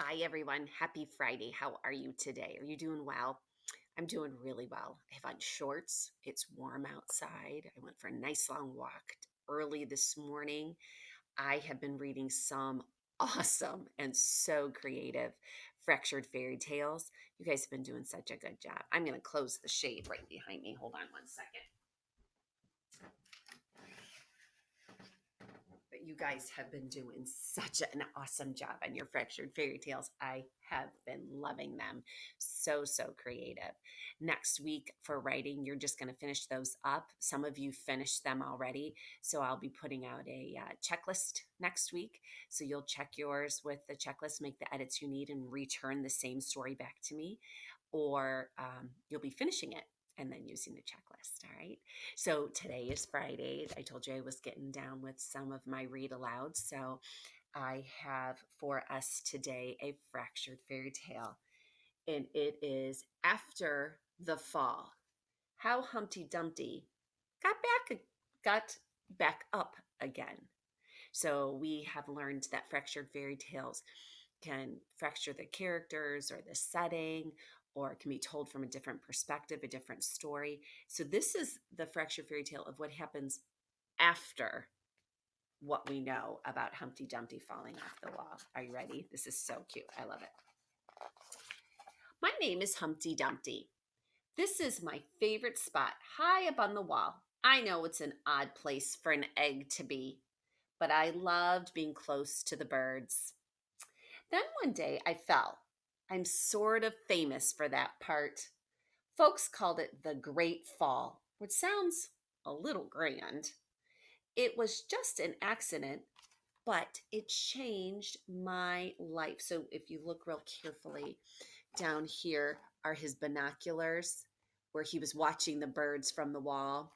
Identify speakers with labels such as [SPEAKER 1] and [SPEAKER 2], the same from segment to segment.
[SPEAKER 1] Hi, everyone. Happy Friday. How are you today? Are you doing well? I'm doing really well. I have on shorts. It's warm outside. I went for a nice long walk early this morning. I have been reading some awesome and so creative fractured fairy tales. You guys have been doing such a good job. I'm going to close the shade right behind me. Hold on one second. But you guys have been doing such an awesome job on your fractured fairy tales. I have been loving them. So creative. Next week for writing, you're just going to finish those up. Some of you finished them already. So I'll be putting out a checklist next week. So you'll check yours with the checklist, make the edits you need, and return the same story back to me. Or you'll be finishing it and then using the checklist. All right. So today is Friday. I told you I was getting down with some of my read aloud. So I have for us today a fractured fairy tale, and it is After the Fall. How Humpty Dumpty got got back up again. So we have learned that fractured fairy tales can fracture the characters or the setting, or it can be told from a different perspective, a different story. So this is the fractured fairy tale of what happens after what we know about Humpty Dumpty falling off the wall. Are you ready? This is so cute. I love it. My name is Humpty Dumpty. This is my favorite spot, high up on the wall. I know it's an odd place for an egg to be, but I loved being close to the birds. Then one day I fell. I'm sort of famous for that part. Folks called it the Great Fall, which sounds a little grand. It was just an accident, but it changed my life. So if you look real carefully, down here are his binoculars where he was watching the birds from the wall.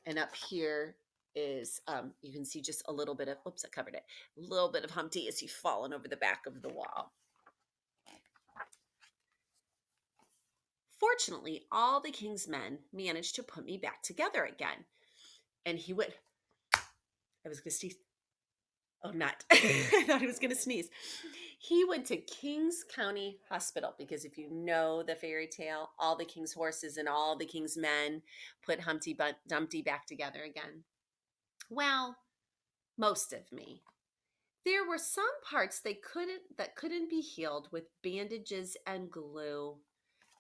[SPEAKER 1] And up here is, you can see just a little bit of, oops, I covered it, a little bit of Humpty as he's fallen over the back of the wall. Fortunately, all the king's men managed to put me back together again. And he went, I was going to sneeze. Oh, not. I thought he was going to sneeze. He went to Kings County Hospital because if you know the fairy tale, all the king's horses and all the king's men put Humpty Dumpty back together again. Well, most of me. There were some parts that couldn't be healed with bandages and glue.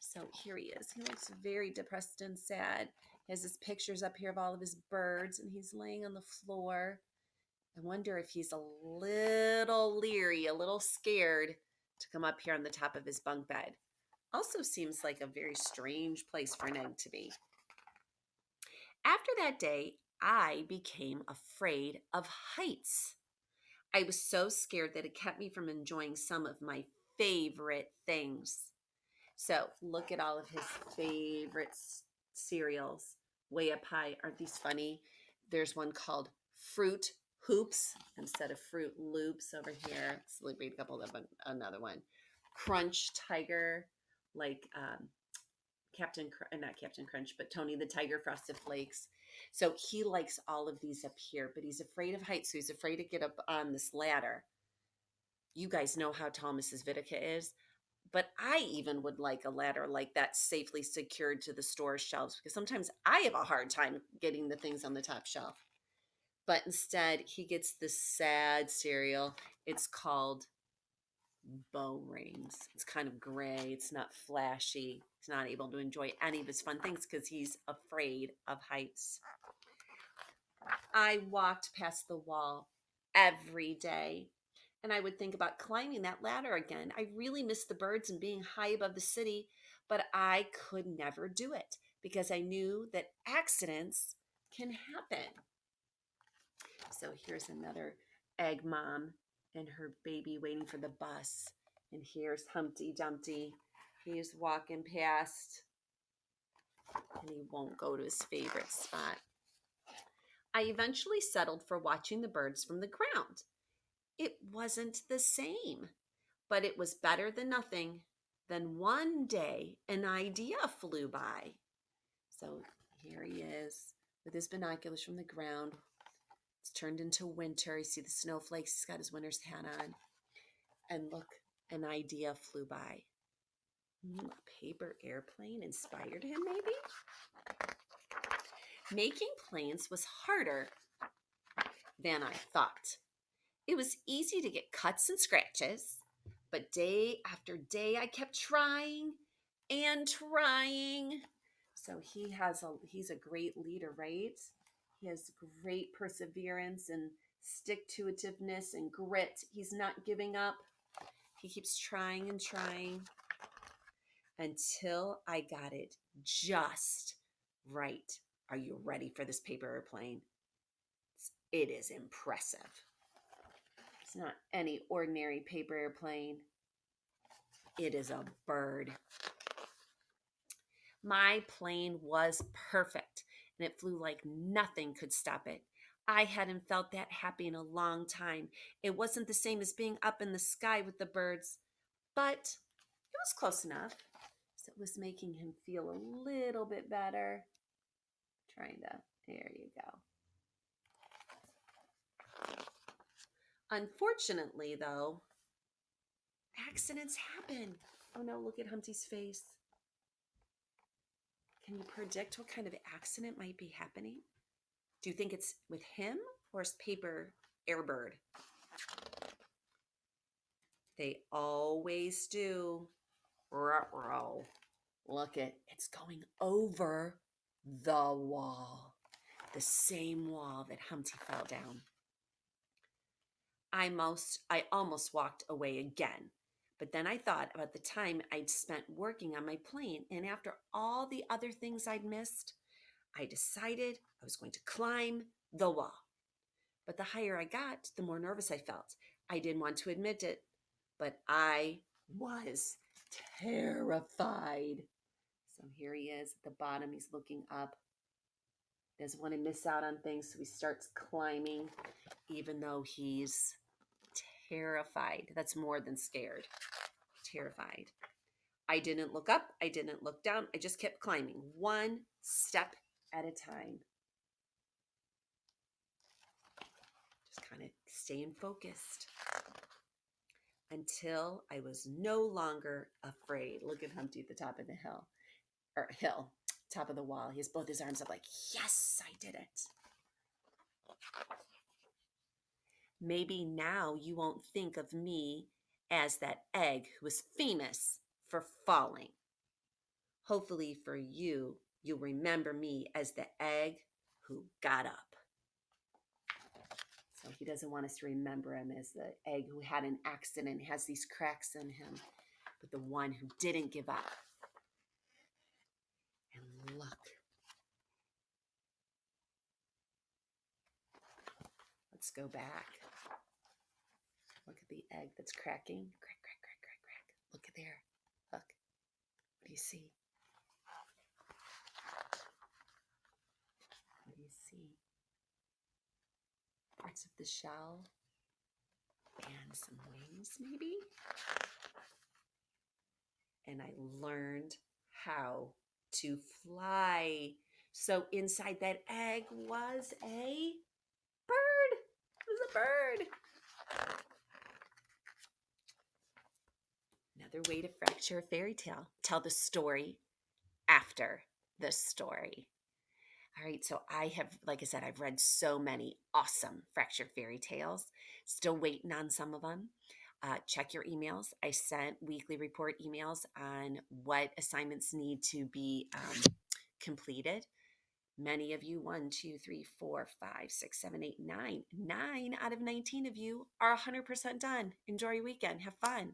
[SPEAKER 1] So here he is. He looks very depressed and sad. He has his pictures up here of all of his birds, and he's laying on the floor. I wonder if he's a little leery, a little scared to come up here on the top of his bunk bed. Also seems like a very strange place for an egg to be. After that day, I became afraid of heights. I was so scared that it kept me from enjoying some of my favorite things. So look at all of his favorite cereals way up high. Aren't these funny? There's one called Fruit Hoops instead of Fruit Loops over here. Let's read a couple of them. Another one, Crunch Tiger, like not Captain Crunch, but Tony the Tiger Frosted Flakes. So he likes all of these up here, but he's afraid of heights, so he's afraid to get up on this ladder. You guys know how tall Mrs. Vitica is. But I even would like a ladder like that safely secured to the store shelves because sometimes I have a hard time getting the things on the top shelf. But instead, he gets this sad cereal. It's called Bow Rings. It's kind of gray. It's not flashy. He's not able to enjoy any of his fun things because he's afraid of heights. I walked past the wall every day and I would think about climbing that ladder again. I really miss the birds and being high above the city, but I could never do it because I knew that accidents can happen. So here's another egg mom and her baby waiting for the bus. And here's Humpty Dumpty. He's walking past and he won't go to his favorite spot. I eventually settled for watching the birds from the ground. It wasn't the same, but it was better than nothing. Then one day, an idea flew by. So here he is with his binoculars from the ground. It's turned into winter. You see the snowflakes. He's got his winter's hat on. And look, An idea flew by. A paper airplane inspired him, maybe? Making planes was harder than I thought. It was easy to get cuts and scratches, but day after day I kept trying and trying. So he's a great leader, right? He has great perseverance and stick to itiveness and grit. He's not giving up. He keeps trying and trying until I got it just right. Are you ready for this paper airplane? It is impressive. It's not any ordinary paper airplane. It is a bird. My plane was perfect, and it flew like nothing could stop it. I hadn't felt that happy in a long time. It wasn't the same as being up in the sky with the birds, but it was close enough. So it was making him feel a little bit better. There you go. Unfortunately, though, accidents happen. Oh no, look at Humpty's face. Can you predict what kind of accident might be happening? Do you think it's with him or his paper airbird? They always do. Ruh-roh. Look it's going over the wall. The same wall that Humpty fell down. I almost walked away again. But then I thought about the time I'd spent working on my plane, and after all the other things I'd missed, I decided I was going to climb the wall. But the higher I got, the more nervous I felt. I didn't want to admit it, but I was terrified. So here he is at the bottom. He's looking up. Doesn't want to miss out on things, so he starts climbing, even though he's terrified. That's more than scared. Terrified. I didn't look up. I didn't look down. I just kept climbing, one step at a time. Just kind of staying focused until I was no longer afraid. Look at Humpty at the top of the top of the wall. He has both his arms up like, yes, I did it. Maybe now you won't think of me as that egg who was famous for falling. Hopefully for you, you'll remember me as the egg who got up. So he doesn't want us to remember him as the egg who had an accident, has these cracks in him, but the one who didn't give up. And look. Let's go back. Look at the egg that's cracking. Crack, crack, crack, crack, crack. Look at there. Look. What do you see? What do you see? Parts of the shell and some wings, maybe? And I learned how to fly. So inside that egg was a bird. It was a bird. Another way to fracture a fairy tale. Tell the story after the story. All right, so like I said, I've read so many awesome fractured fairy tales. Still waiting on some of them. Check your emails. I sent weekly report emails on what assignments need to be completed. Many of you, 1, 2, 3, 4, 5, 6, 7, 8, 9. 9 out of 19 of you are 100% done. Enjoy your weekend. Have fun.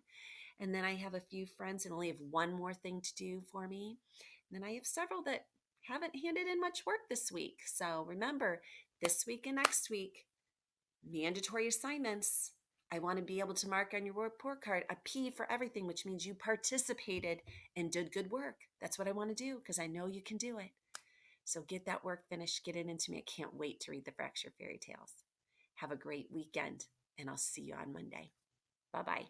[SPEAKER 1] And then I have a few friends and only have one more thing to do for me. And then I have several that haven't handed in much work this week. So remember, this week and next week, mandatory assignments. I want to be able to mark on your report card a P for everything, which means you participated and did good work. That's what I want to do because I know you can do it. So get that work finished, get it into me. I can't wait to read the Fractured Fairy Tales. Have a great weekend, and I'll see you on Monday. Bye-bye.